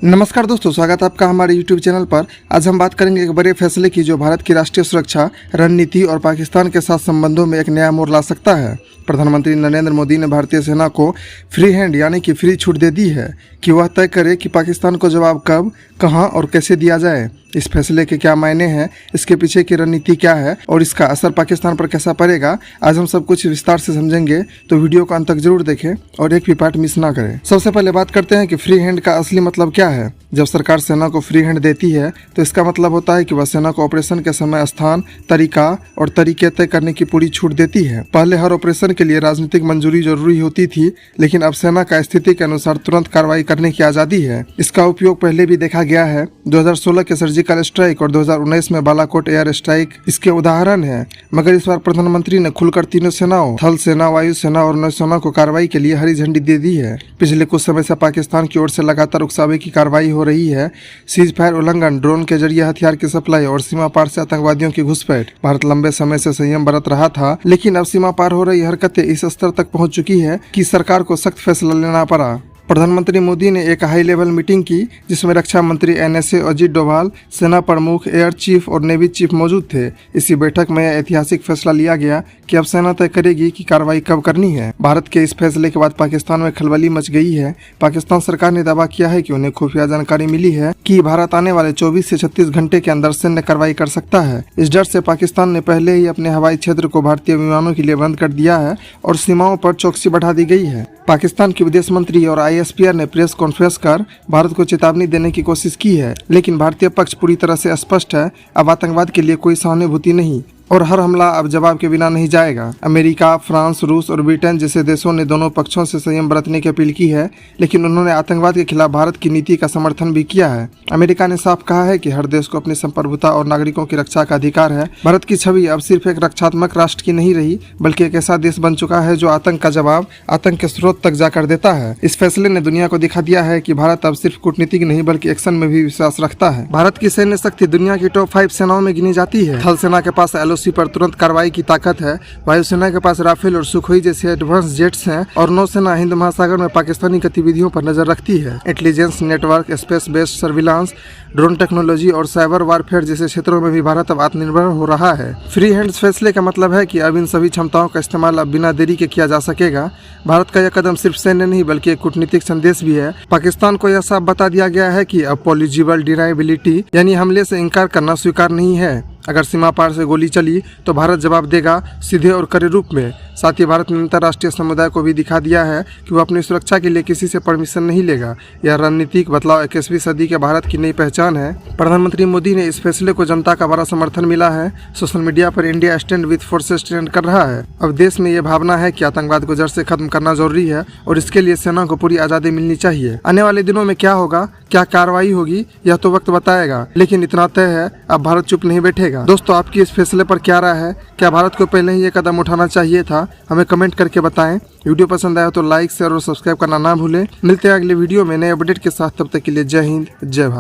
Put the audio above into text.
नमस्कार दोस्तों, स्वागत है आपका हमारे YouTube चैनल पर। आज हम बात करेंगे एक बड़े फैसले की जो भारत की राष्ट्रीय सुरक्षा रणनीति और पाकिस्तान के साथ संबंधों में एक नया मोड़ ला सकता है। प्रधानमंत्री नरेंद्र मोदी ने भारतीय सेना को फ्री हैंड यानी कि फ्री छूट दे दी है कि वह तय करे कि पाकिस्तान को जवाब कब, कहां और कैसे दिया जाए। इस फैसले के क्या मायने हैं, इसके पीछे की रणनीति क्या है और इसका असर पाकिस्तान पर कैसा पड़ेगा, आज हम सब कुछ विस्तार से समझेंगे। तो वीडियो को अंत तक जरूर देखें और एक भी पार्ट मिस ना करें। सबसे पहले बात करते हैं कि फ्री हैंड का असली मतलब क्या है। जब सरकार सेना को फ्री हैंड देती है तो इसका मतलब होता है कि वह सेना को ऑपरेशन के समय स्थान, तरीका और तरीके तय करने की पूरी छूट देती है। पहले हर ऑपरेशन के लिए राजनीतिक मंजूरी जरूरी होती थी, लेकिन अब सेना का स्थिति के अनुसार तुरंत कार्रवाई करने की आजादी है। इसका उपयोग पहले भी देखा गया है। 2016 के सर्जिकल स्ट्राइक और 2019 में बालाकोट एयर स्ट्राइक इसके उदाहरण है। मगर इस बार प्रधानमंत्री ने खुलकर तीनों सेनाओं, थल सेना, वायु सेना और नौसेना को कार्रवाई के लिए हरी झंडी दे दी है। पिछले कुछ समय से पाकिस्तान की ओर से लगातार उकसावे की कार्रवाई हो रही है। सीज फायर उल्लंघन, ड्रोन के जरिए हथियार की सप्लाई और सीमा पार से आतंकवादियों की घुसपैठ। भारत लंबे समय से संयम बरत रहा था, लेकिन अब सीमा पार हो रही हरकतें इस स्तर तक पहुंच चुकी है कि सरकार को सख्त फैसला लेना पड़ा। प्रधानमंत्री मोदी ने एक हाई लेवल मीटिंग की जिसमें रक्षा मंत्री NSA अजीत डोभाल, सेना प्रमुख, एयर चीफ और नेवी चीफ मौजूद थे। इसी बैठक में यह ऐतिहासिक फैसला लिया गया कि अब सेना तय करेगी कि कार्रवाई कब करनी है। भारत के इस फैसले के बाद पाकिस्तान में खलबली मच गई है। पाकिस्तान सरकार ने दावा किया है कि उन्हें खुफिया जानकारी मिली है कि भारत आने वाले 24 से 36 घंटे के अंदर सैन्य कार्रवाई कर सकता है। इस डर से पाकिस्तान ने पहले ही अपने हवाई क्षेत्र को भारतीय विमानों के लिए बंद कर दिया है और सीमाओं पर चौकसी बढ़ा दी गई है। पाकिस्तान की विदेश मंत्री और ISPR ने प्रेस कॉन्फ्रेंस कर भारत को चेतावनी देने की कोशिश की है, लेकिन भारतीय पक्ष पूरी तरह से स्पष्ट है। अब आतंकवाद के लिए कोई सहानुभूति नहीं और हर हमला अब जवाब के बिना नहीं जाएगा। अमेरिका, फ्रांस, रूस और ब्रिटेन जैसे देशों ने दोनों पक्षों से संयम बरतने की अपील की है, लेकिन उन्होंने आतंकवाद के खिलाफ भारत की नीति का समर्थन भी किया है। अमेरिका ने साफ कहा है कि हर देश को अपनी संप्रभुता और नागरिकों की रक्षा का अधिकार है। भारत की छवि अब सिर्फ एक रक्षात्मक राष्ट्र की नहीं रही, बल्कि एक ऐसा देश बन चुका है जो आतंक का जवाब आतंक के स्रोत तक जाकर देता है। इस फैसले ने दुनिया को दिखा दिया है कि भारत अब सिर्फ कूटनीतिक नहीं बल्कि एक्शन में भी विश्वास रखता है। भारत की सैन्य शक्ति दुनिया की टॉप 5 सेनाओं में गिनी जाती है। थल सेना के पास LOC पर तुरंत कार्रवाई की ताकत है। वायुसेना के पास राफेल और सुखोई जैसे एडवांस जेट्स हैं और नौसेना हिंद महासागर में पाकिस्तानी गतिविधियों पर नजर रखती है। Intelligence network, space based surveillance, drone technology और साइबर वारफेयर जैसे क्षेत्रों में भी भारत अब आत्मनिर्भर हो रहा है। फ्री हैंड्स फैसले का मतलब है कि अब इन सभी क्षमताओं का इस्तेमाल अब बिना देरी के किया जा सकेगा। भारत का यह कदम सिर्फ सैन्य नहीं बल्कि एक कूटनीतिक संदेश भी है। पाकिस्तान को यह साफ बता दिया गया है कि अब पॉलिजिबल डिनाइबिलिटी यानी हमले से इनकार करना स्वीकार नहीं है। अगर सीमा पार से गोली चली तो भारत जवाब देगा, सीधे और कड़े रूप में। साथ ही भारत ने अंतर्राष्ट्रीय समुदाय को भी दिखा दिया है कि वह अपनी सुरक्षा के लिए किसी से परमिशन नहीं लेगा। यह रणनीतिक बदलाव 21वीं सदी के भारत की नई पहचान है। प्रधानमंत्री मोदी ने इस फैसले को जनता का बड़ा समर्थन मिला है। सोशल मीडिया पर India stand with forces trend कर रहा है। अब देश में यह भावना है कि आतंकवाद को जड़ से खत्म करना जरूरी है और इसके लिए सेना को पूरी आजादी मिलनी चाहिए। आने वाले दिनों में क्या होगा, क्या कार्रवाई होगी, यह तो वक्त बताएगा, लेकिन इतना तय है अब भारत चुप नहीं बैठेगा। दोस्तों, आपकी इस फैसले पर क्या राय है? क्या भारत को पहले ही ये कदम उठाना चाहिए था? हमें कमेंट करके बताएं। वीडियो पसंद आया तो लाइक, शेयर और सब्सक्राइब करना ना भूलें। मिलते हैं अगले वीडियो में नए अपडेट के साथ। तब तक के लिए जय हिंद, जय भारत।